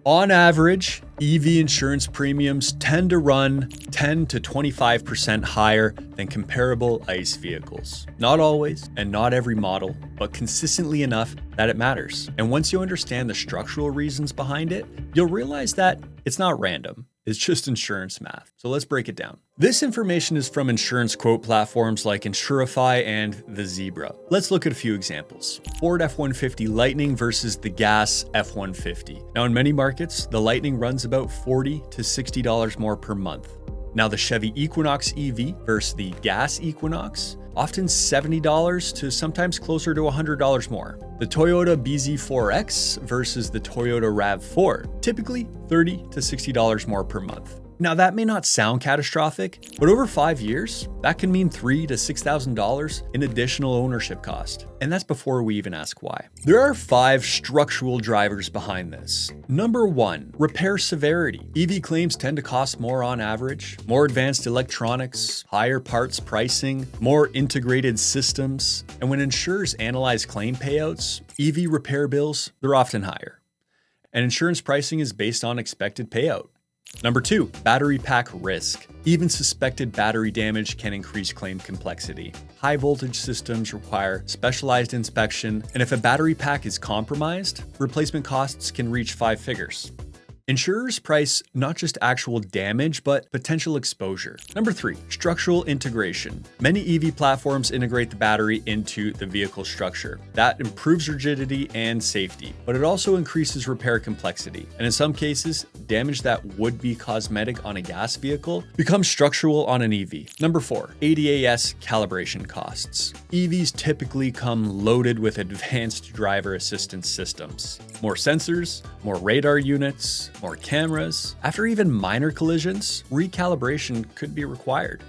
On average, EV insurance premiums tend to run 10 to 25% higher than comparable ICE vehicles. Not always, and not every model, but consistently enough that it matters. And once you understand the structural reasons behind it, you'll realize that it's not random. It's just insurance math. So let's break it down. This information is from insurance quote platforms like Insurify and The Zebra. Let's look at a few examples. Ford F-150 Lightning versus the gas F-150. Now in many markets, the Lightning runs about $40 to $60 more per month. Now the Chevy Equinox EV versus the gas Equinox, often $70 to sometimes closer to $100 more. The Toyota BZ4X versus the Toyota RAV4, typically $30 to $60 more per month. Now that may not sound catastrophic, but over 5 years, that can mean $3,000 to $6,000 in additional ownership cost. And that's before we even ask why. There are 5 structural drivers behind this. Number 1, repair severity. EV claims tend to cost more on average, more advanced electronics, higher parts pricing, more integrated systems. And when insurers analyze claim payouts, EV repair bills, they're often higher. And insurance pricing is based on expected payout. Number 2, battery pack risk. Even suspected battery damage can increase claim complexity. High voltage systems require specialized inspection, and if a battery pack is compromised, replacement costs can reach 5 figures. Insurers price not just actual damage, but potential exposure. Number 3, structural integration. Many EV platforms integrate the battery into the vehicle structure. That improves rigidity and safety, but it also increases repair complexity. And in some cases, damage that would be cosmetic on a gas vehicle becomes structural on an EV. Number 4, ADAS calibration costs. EVs typically come loaded with advanced driver assistance systems. More sensors, more radar units, more cameras. After even minor collisions, recalibration could be required.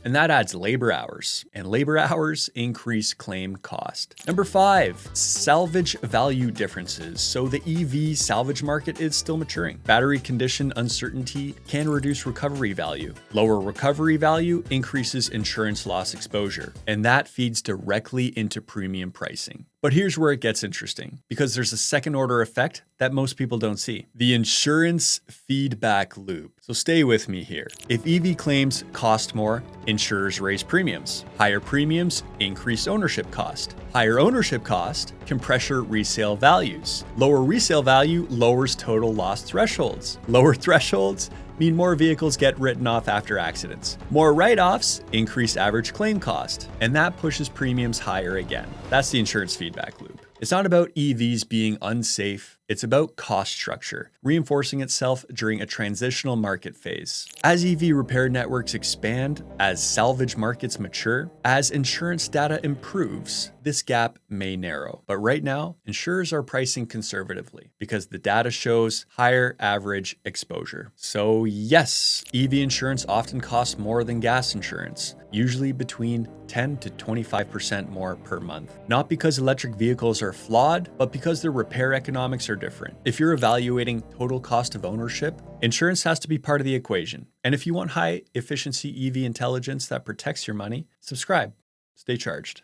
And that adds labor hours, and labor hours increase claim cost. Number 5, salvage value differences. So the EV salvage market is still maturing. Battery condition uncertainty can reduce recovery value. Lower recovery value increases insurance loss exposure, and that feeds directly into premium pricing. But here's where it gets interesting, because there's a second order effect that most people don't see. The insurance feedback loop. So stay with me here. If EV claims cost more, insurers raise premiums. Higher premiums increase ownership cost. Higher ownership cost can pressure resale values. Lower resale value lowers total loss thresholds. Lower thresholds mean more vehicles get written off after accidents. More write-offs increase average claim cost, and that pushes premiums higher again. That's the insurance feedback loop. It's not about EVs being unsafe, it's about cost structure, reinforcing itself during a transitional market phase. As EV repair networks expand, as salvage markets mature, as insurance data improves, this gap may narrow. But right now, insurers are pricing conservatively because the data shows higher average exposure. So yes, EV insurance often costs more than gas insurance, usually between 10 to 25% more per month. Not because electric vehicles are flawed, but because their repair economics are different. If you're evaluating total cost of ownership, insurance has to be part of the equation. And if you want high efficiency EV intelligence that protects your money, subscribe. Stay charged.